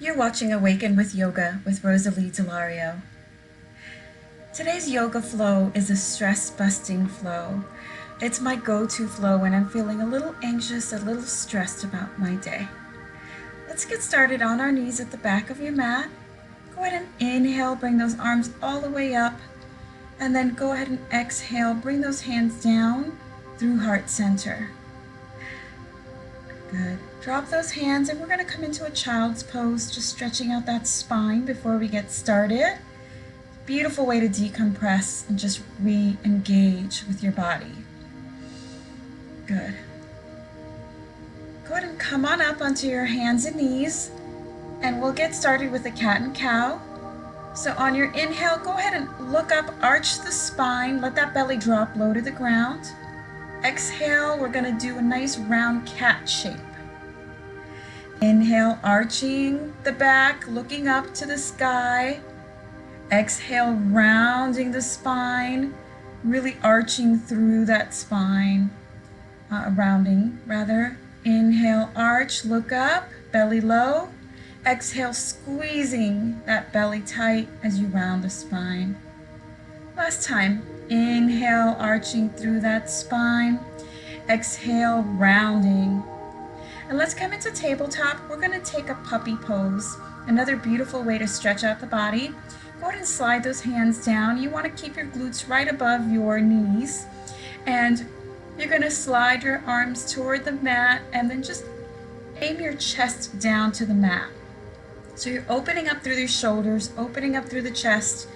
You're watching Awaken with Yoga with Rosalie DeLario. Today's yoga flow is a stress-busting flow. It's my go-to flow when I'm feeling a little anxious, a little stressed about my day. Let's get started on our knees at the back of your mat. Go ahead and inhale, bring those arms all the way up, and then go ahead and exhale, bring those hands down through heart center. Good. Drop those hands and we're going to come into a child's pose, just stretching out that spine before we get started. Beautiful way to decompress and just re-engage with your body. Good. Go ahead and come on up onto your hands and knees and we'll get started with the cat and cow. So on your inhale, go ahead and look up, arch the spine, let that belly drop low to the ground. Exhale, we're going to do a nice round cat shape. Inhale, arching the back, looking up to the sky. Exhale, rounding the spine, really arching through that spine, rounding rather. Inhale, arch, look up, belly low. Exhale, squeezing that belly tight as you round the spine. Last time. Inhale, arching through that spine. Exhale, rounding. And let's come into tabletop. We're going to take a puppy pose. Another beautiful way to stretch out the body. Go ahead and slide those hands down. You want to keep your glutes right above your knees. And you're going to slide your arms toward the mat and then just aim your chest down to the mat. So you're opening up through your shoulders, opening up through the chest.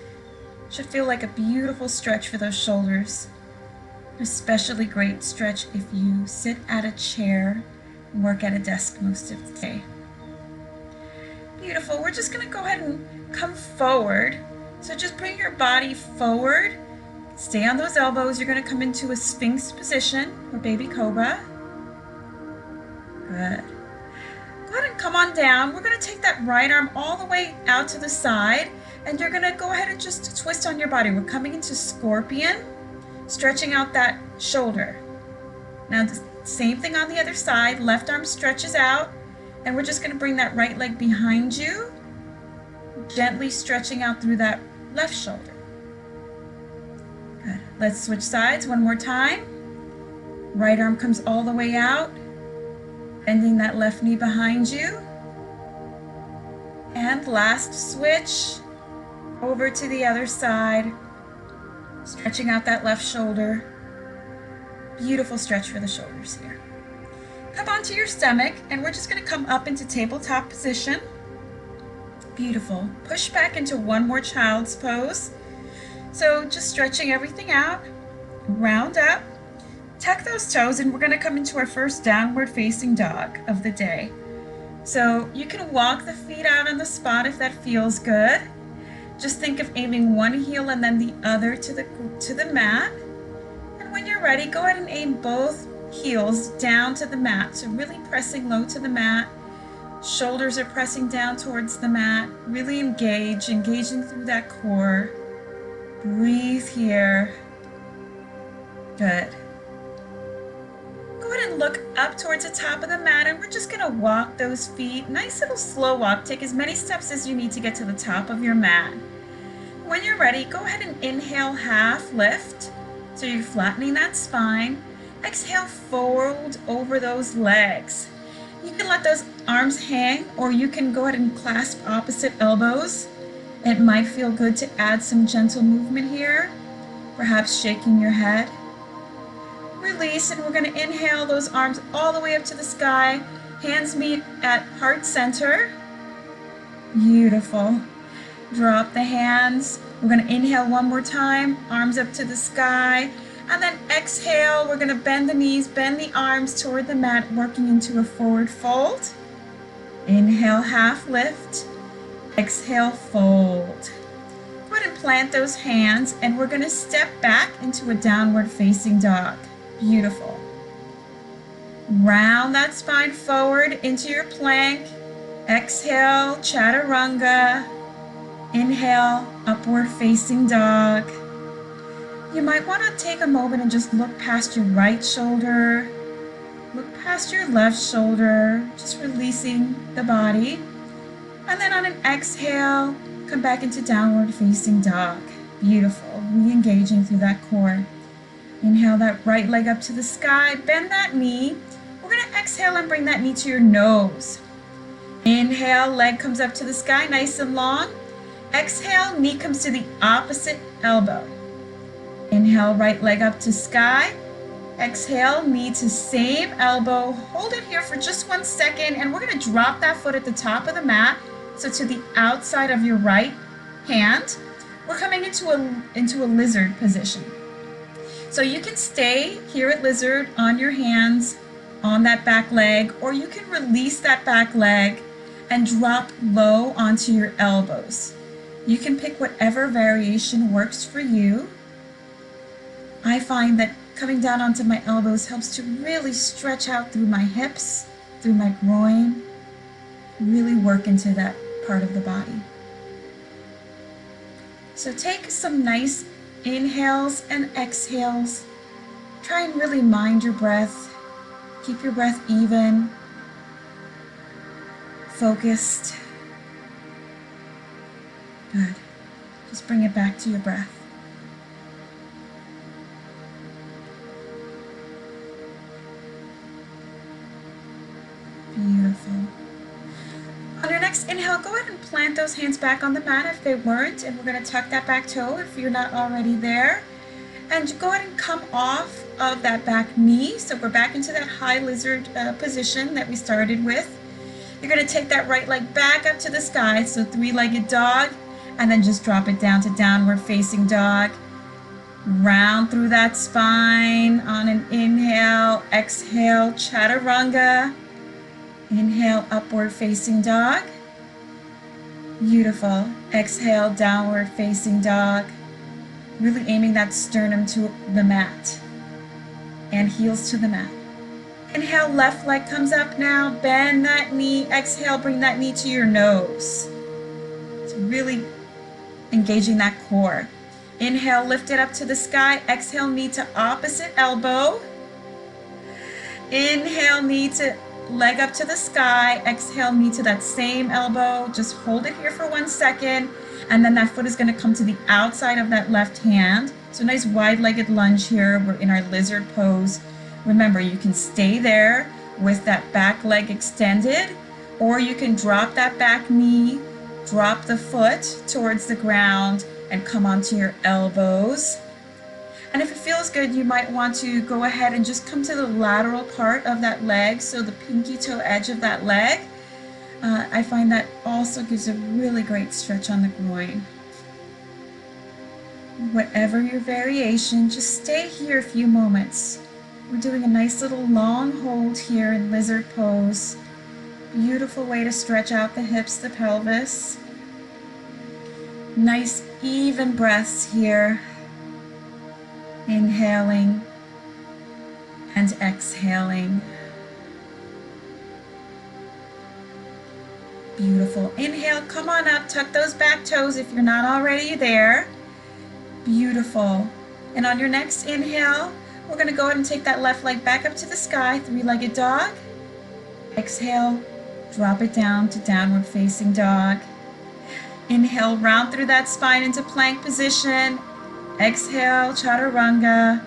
Should feel like a beautiful stretch for those shoulders. Especially great stretch if you sit at a chair and work at a desk most of the day. Beautiful. We're just going to go ahead and come forward. So just bring your body forward. Stay on those elbows. You're going to come into a Sphinx position or baby cobra. Good. Go ahead and come on down. We're going to take that right arm all the way out to the side. And you're going to go ahead and just twist on your body. We're coming into scorpion, stretching out that shoulder. Now the same thing on the other side. Left arm stretches out. And we're just going to bring that right leg behind you, gently stretching out through that left shoulder. Good. Let's switch sides one more time. Right arm comes all the way out, bending that left knee behind you. And last switch. Over to the other side, stretching out that left shoulder. Beautiful stretch for the shoulders here. Come onto your stomach and we're just going to come up into tabletop position. Beautiful. Push back into one more child's pose. So just stretching everything out. Round up. Tuck those toes and we're going to come into our first downward facing dog of the day. So you can walk the feet out on the spot if that feels good. Just think of aiming one heel and then the other to the mat. And when you're ready, go ahead and aim both heels down to the mat. So really pressing low to the mat. Shoulders are pressing down towards the mat. Really engaging through that core. Breathe here. Good. Go ahead and look up towards the top of the mat and we're just going to walk those feet. Nice little slow walk. Take as many steps as you need to get to the top of your mat. When you're ready, go ahead and inhale, half lift. So you're flattening that spine. Exhale, fold over those legs. You can let those arms hang or you can go ahead and clasp opposite elbows. It might feel good to add some gentle movement here, perhaps shaking your head. Release and we're going to inhale those arms all the way up to the sky. Hands meet at heart center. Beautiful. Drop the hands. We're going to inhale one more time. Arms up to the sky. And then exhale. We're going to bend the knees, bend the arms toward the mat, working into a forward fold. Inhale, half lift. Exhale, fold. Go ahead and plant those hands and we're going to step back into a downward facing dog. Beautiful. Round that spine forward into your plank. Exhale, chaturanga. Inhale, upward facing dog. You might want to take a moment and just look past your right shoulder, Look past your left shoulder, just releasing the body. And then on an exhale, come back into downward facing dog. Beautiful, re-engaging through that core. Inhale that right leg up to the sky, bend that knee. We're gonna exhale and bring that knee to your nose. Inhale, leg comes up to the sky, nice and long. Exhale, knee comes to the opposite elbow. Inhale, right leg up to sky. Exhale, knee to same elbow. Hold it here for just 1 second, and we're gonna drop that foot at the top of the mat, so to the outside of your right hand. We're coming into a lizard position. So you can stay here at lizard on your hands, on that back leg, or you can release that back leg and drop low onto your elbows. You can pick whatever variation works for you. I find that coming down onto my elbows helps to really stretch out through my hips, through my groin, really work into that part of the body. So take some nice inhales and exhales. Try and really mind your breath. Keep your breath even, focused. Good. Just bring it back to your breath. Beautiful. On your next inhale, go ahead and plant those hands back on the mat if they weren't, and we're going to tuck that back toe if you're not already there. And go ahead and come off of that back knee. So we're back into that high lizard position that we started with. You're going to take that right leg back up to the sky, so three-legged dog, and then just drop it down to downward facing dog. Round through that spine on an inhale, exhale, chaturanga. Inhale, upward facing dog. Beautiful. Exhale, downward facing dog. Really aiming that sternum to the mat and heels to the mat. Inhale, left leg comes up now. Bend that knee. Exhale, bring that knee to your nose. It's really engaging that core. Inhale, lift it up to the sky. Exhale, knee to opposite elbow. Inhale, knee to leg up to the sky. Exhale, knee to that same elbow. Just hold it here for 1 second. And then that foot is going to come to the outside of that left hand. So nice wide-legged lunge here. We're in our lizard pose. Remember, you can stay there with that back leg extended, or you can drop that back knee, drop the foot towards the ground, and come onto your elbows. And if it feels good, you might want to go ahead and just come to the lateral part of that leg, so the pinky toe edge of that leg. I find that also gives a really great stretch on the groin. Whatever your variation, just stay here a few moments. We're doing a nice little long hold here in lizard pose. Beautiful way to stretch out the hips, the pelvis. Nice even breaths here. Inhaling and exhaling. Beautiful. Inhale, come on up, tuck those back toes if you're not already there. Beautiful. And on your next inhale, we're going to go ahead and take that left leg back up to the sky, three-legged dog. Exhale, drop it down to downward facing dog. Inhale, round through that spine into plank position. Exhale, chaturanga.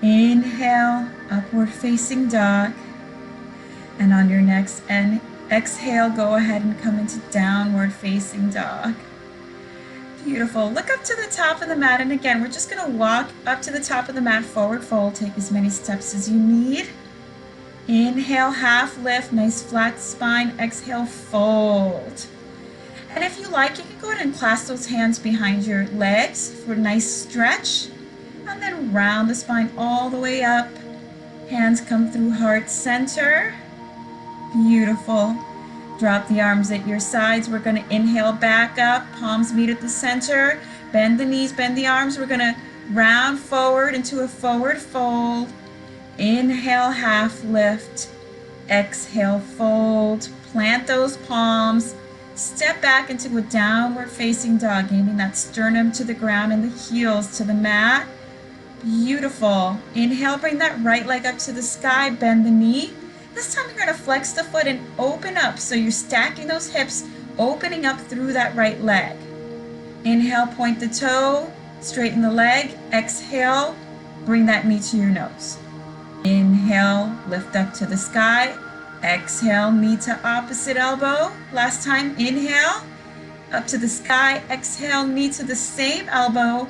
Inhale, upward facing dog. And on your next exhale, go ahead and come into downward facing dog. Beautiful. Look up to the top of the mat, and again, we're just going to walk up to the top of the mat, forward fold. Take as many steps as you need. Inhale, half lift, nice flat spine. Exhale, fold. And if you like, you can go ahead and clasp those hands behind your legs for a nice stretch. And then round the spine all the way up. Hands come through heart center. Beautiful. Drop the arms at your sides. We're going to inhale back up. Palms meet at the center. Bend the knees, bend the arms. We're going to round forward into a forward fold. Inhale, half lift. Exhale, fold. Plant those palms. Step back into a downward facing dog, aiming that sternum to the ground and the heels to the mat. Beautiful. Inhale, bring that right leg up to the sky. Bend the knee. This time you're going to flex the foot and open up, so you're stacking those hips opening up through that right leg. Inhale, point the toe, straighten the leg. Exhale, bring that knee to your nose. Inhale, lift up to the sky. Exhale, knee to opposite elbow. Last time, inhale, up to the sky. Exhale, knee to the same elbow.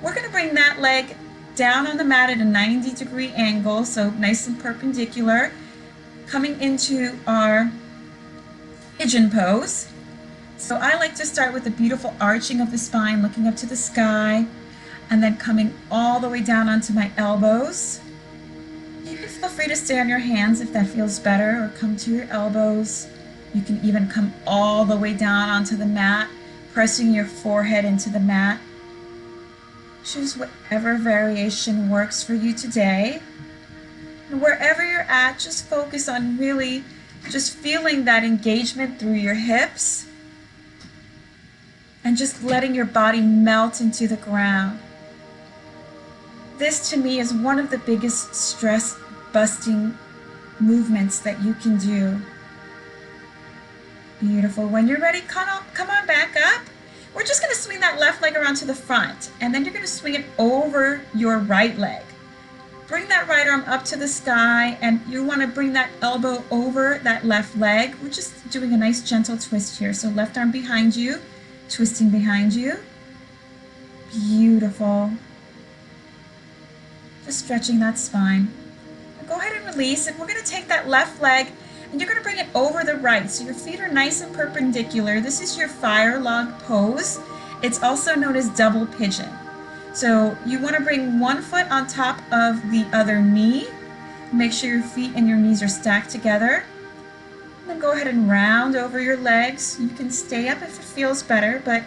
We're going to bring that leg down on the mat at a 90-degree angle, so nice and perpendicular, coming into our pigeon pose. So I like to start with a beautiful arching of the spine, looking up to the sky, and then coming all the way down onto my elbows. You can feel free to stay on your hands if that feels better, or come to your elbows. You can even come all the way down onto the mat, pressing your forehead into the mat. Choose whatever variation works for you today. And wherever you're at, just focus on really just feeling that engagement through your hips and just letting your body melt into the ground. This to me is one of the biggest stress busting movements that you can do. Beautiful. When you're ready, come on back up. We're just going to swing that left leg around to the front, and then you're going to swing it over your right leg. Bring that right arm up to the sky, and you want to bring that elbow over that left leg. We're just doing a nice gentle twist here. So left arm behind you, twisting behind you. Beautiful. Just stretching that spine. Now go ahead and release, and we're going to take that left leg and you're going to bring it over the right. So your feet are nice and perpendicular. This is your fire log pose. It's also known as double pigeon. So you want to bring one foot on top of the other knee. Make sure your feet and your knees are stacked together. And then go ahead and round over your legs. You can stay up if it feels better, but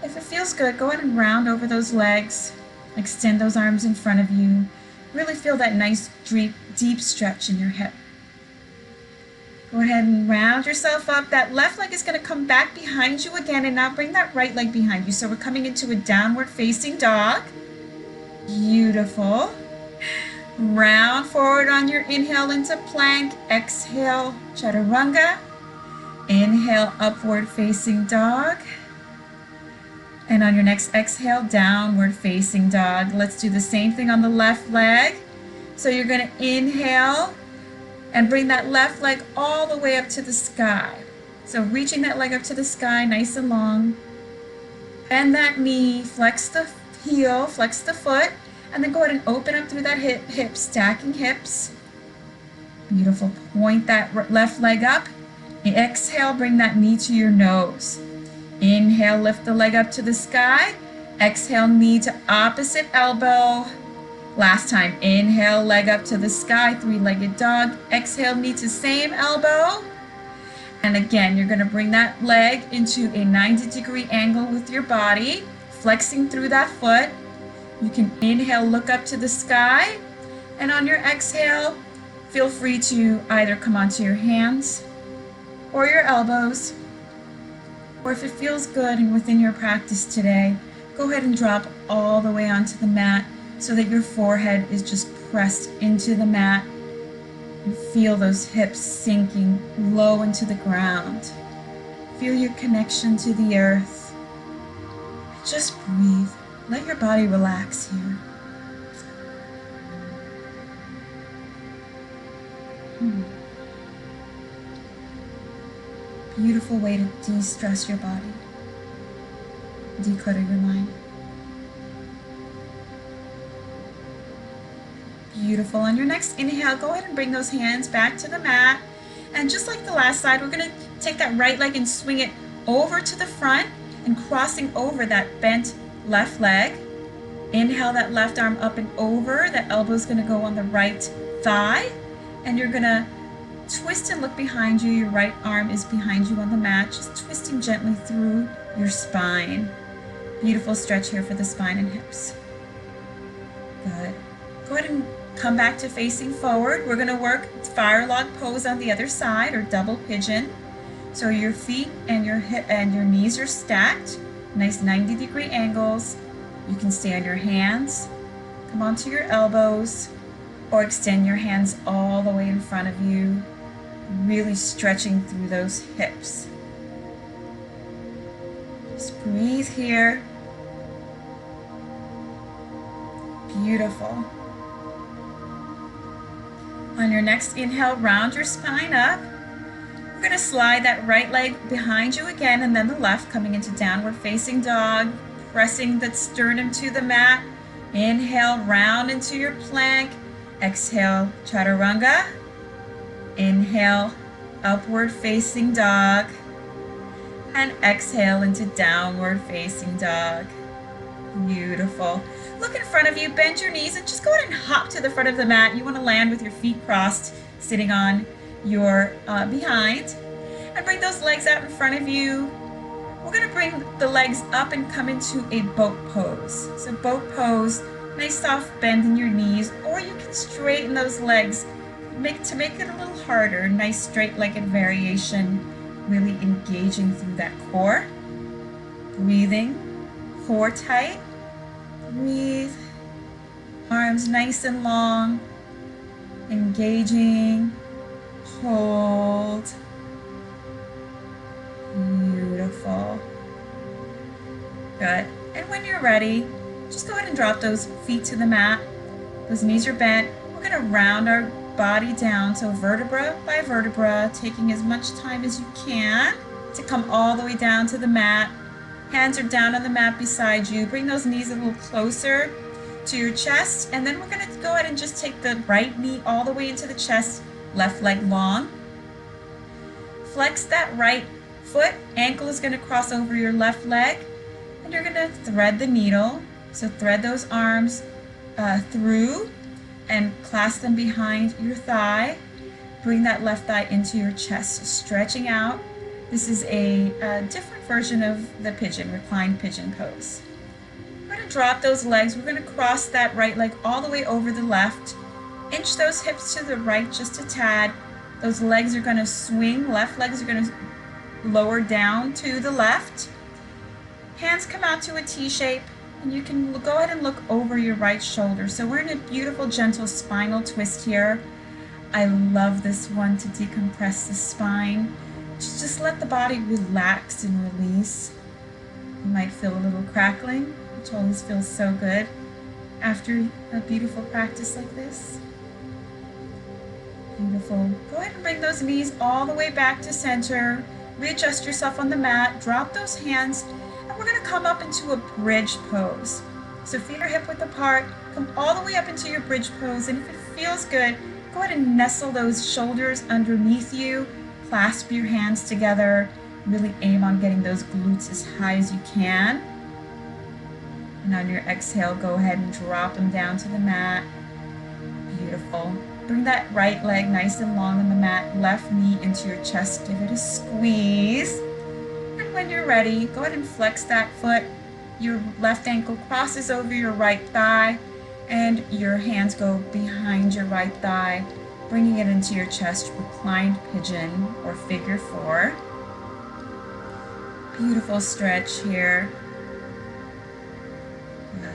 if it feels good, go ahead and round over those legs. Extend those arms in front of you. Really feel that nice deep stretch in your hip. Go ahead and round yourself up. That left leg is going to come back behind you again, and now bring that right leg behind you. So we're coming into a downward facing dog. Beautiful. Round forward on your inhale into plank. Exhale, chaturanga. Inhale, upward facing dog. And on your next exhale, downward facing dog. Let's do the same thing on the left leg. So you're going to inhale and bring that left leg all the way up to the sky. So reaching that leg up to the sky, nice and long. Bend that knee, flex the heel, flex the foot, and then go ahead and open up through that hip, stacking hips. Beautiful. Point that left leg up. Exhale, bring that knee to your nose. Inhale, lift the leg up to the sky. Exhale, knee to opposite elbow. Last time, inhale, leg up to the sky, three-legged dog. Exhale, knee to same elbow. And again, you're going to bring that leg into a 90-degree angle with your body, flexing through that foot. You can inhale, look up to the sky. And on your exhale, feel free to either come onto your hands or your elbows. Or if it feels good and within your practice today, go ahead and drop all the way onto the mat, so that your forehead is just pressed into the mat, and feel those hips sinking low into the ground. Feel your connection to the earth. Just breathe. Let your body relax here. Beautiful way to de-stress your body, declutter your mind. Beautiful. On your next inhale, go ahead and bring those hands back to the mat. And just like the last side, we're going to take that right leg and swing it over to the front and crossing over that bent left leg. Inhale that left arm up and over. That elbow is going to go on the right thigh. And you're going to twist and look behind you. Your right arm is behind you on the mat, just twisting gently through your spine. Beautiful stretch here for the spine and hips. Good. Go ahead and come back to facing forward. We're going to work fire log pose on the other side, or double pigeon. So your feet and your hip and your knees are stacked, nice 90-degree angles. You can stay on your hands, come onto your elbows, or extend your hands all the way in front of you, really stretching through those hips. Just breathe here. Beautiful. On your next inhale, round your spine up. We're going to slide that right leg behind you again, and then the left, coming into downward facing dog, pressing that sternum to the mat. Inhale, round into your plank. Exhale, chaturanga. Inhale, upward facing dog. And exhale into downward facing dog. Beautiful. Look in front of you, bend your knees, and just go ahead and hop to the front of the mat. You want to land with your feet crossed, sitting on your behind. And bring those legs out in front of you. We're going to bring the legs up and come into a boat pose. So boat pose, nice soft bend in your knees, or you can straighten those legs to make it a little harder. Nice straight-legged variation, really engaging through that core. Breathing, core tight. Breathe, arms nice and long, engaging, hold. Beautiful. Good. And when you're ready, just go ahead and drop those feet to the mat. Those knees are bent. We're going to round our body down, so vertebra by vertebra, taking as much time as you can to come all the way down to the mat. Hands are down on the mat beside you. Bring those knees a little closer to your chest, and then we're going to go ahead and just take the right knee all the way into the chest, left leg long. Flex that right foot, ankle is going to cross over your left leg, and you're going to thread the needle. So thread those arms through and clasp them behind your thigh. Bring that left thigh into your chest, stretching out. This is a different version of the pigeon, reclined pigeon pose. We're going to drop those legs. We're going to cross that right leg all the way over the left. Inch those hips to the right just a tad. Those legs are going to swing. Left legs are going to lower down to the left. Hands come out to a T shape, and you can go ahead and look over your right shoulder. So we're in a beautiful, gentle spinal twist here. I love this one to decompress the spine. Just let the body relax and release. You might feel a little crackling, which always feels so good after a beautiful practice like this. Beautiful. Go ahead and bring those knees all the way back to center. Readjust yourself on the mat. Drop those hands. And we're going to come up into a bridge pose. So feet are hip width apart. Come all the way up into your bridge pose. And if it feels good, go ahead and nestle those shoulders underneath you. Clasp your hands together. Really aim on getting those glutes as high as you can. And on your exhale, go ahead and drop them down to the mat. Beautiful. Bring that right leg nice and long on the mat. Left knee into your chest. Give it a squeeze. And when you're ready, go ahead and flex that foot. Your left ankle crosses over your right thigh, and your hands go behind your right thigh, bringing it into your chest, reclined pigeon or figure four. Beautiful stretch here. Good.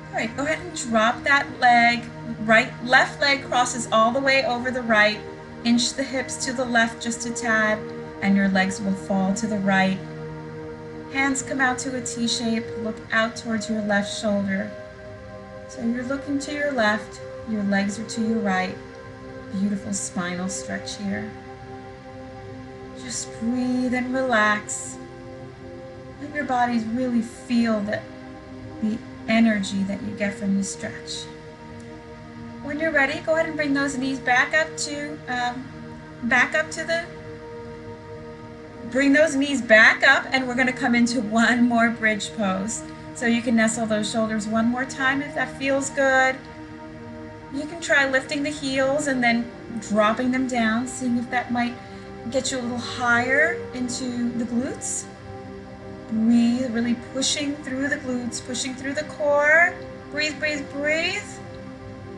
All right, go ahead and drop that leg. Left leg crosses all the way over the right. Inch the hips to the left just a tad, and your legs will fall to the right. Hands come out to a T shape. Look out towards your left shoulder. So you're looking to your left, your legs are to your right. Beautiful spinal stretch here. Just breathe and relax. Let your bodies really feel the energy that you get from this stretch. When you're ready, go ahead and bring those knees bring those knees back up, and we're going to come into one more bridge pose. So you can nestle those shoulders one more time if that feels good. You can try lifting the heels and then dropping them down, seeing if that might get you a little higher into the glutes. Breathe, really pushing through the glutes, pushing through the core. Breathe, breathe, breathe.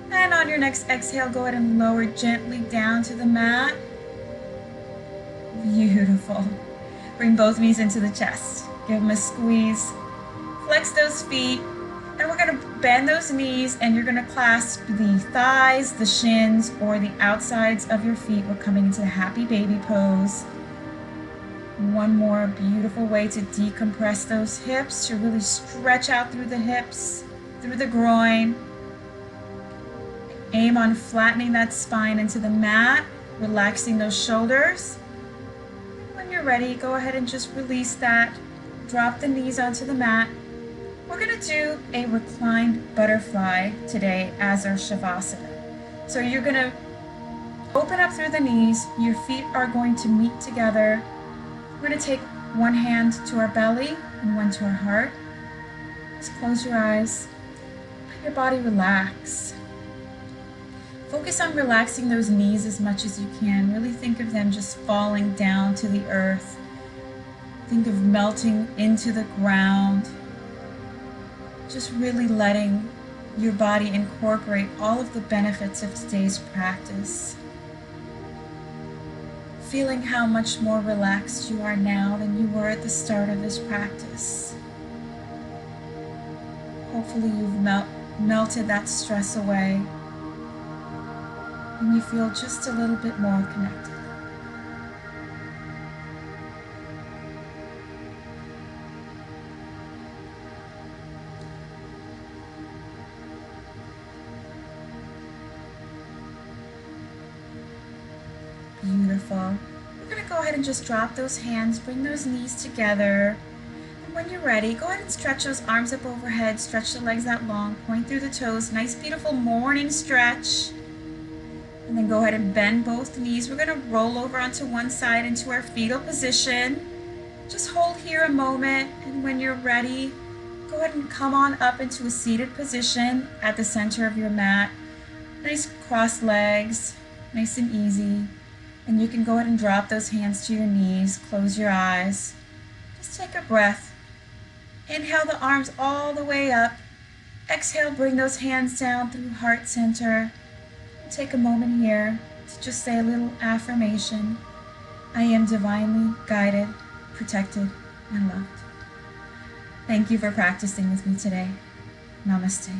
And on your next exhale, go ahead and lower gently down to the mat. Beautiful. Bring both knees into the chest. Give them a squeeze. Flex those feet. And we're going to bend those knees, and you're going to clasp the thighs, the shins, or the outsides of your feet. We're coming into happy baby pose. One more beautiful way to decompress those hips, to really stretch out through the hips, through the groin. Aim on flattening that spine into the mat, relaxing those shoulders. When you're ready, go ahead and just release that. Drop the knees onto the mat. We're going to do a reclined butterfly today as our Shavasana. So you're going to open up through the knees. Your feet are going to meet together. We're going to take one hand to our belly and one to our heart. Just close your eyes. Let your body relax. Focus on relaxing those knees as much as you can. Really think of them just falling down to the earth. Think of melting into the ground. Just really letting your body incorporate all of the benefits of today's practice. Feeling how much more relaxed you are now than you were at the start of this practice. Hopefully you've melted that stress away and you feel just a little bit more connected. Beautiful. We're going to go ahead and just drop those hands, bring those knees together. And when you're ready, go ahead and stretch those arms up overhead, stretch the legs out long, point through the toes. Nice, beautiful morning stretch. And then go ahead and bend both knees. We're going to roll over onto one side into our fetal position. Just hold here a moment, and when you're ready, go ahead and come on up into a seated position at the center of your mat. Nice crossed legs, nice and easy. And you can go ahead and drop those hands to your knees, close your eyes. Just take a breath. Inhale the arms all the way up. Exhale, bring those hands down through heart center. Take a moment here to just say a little affirmation. I am divinely guided, protected, and loved. Thank you for practicing with me today. Namaste.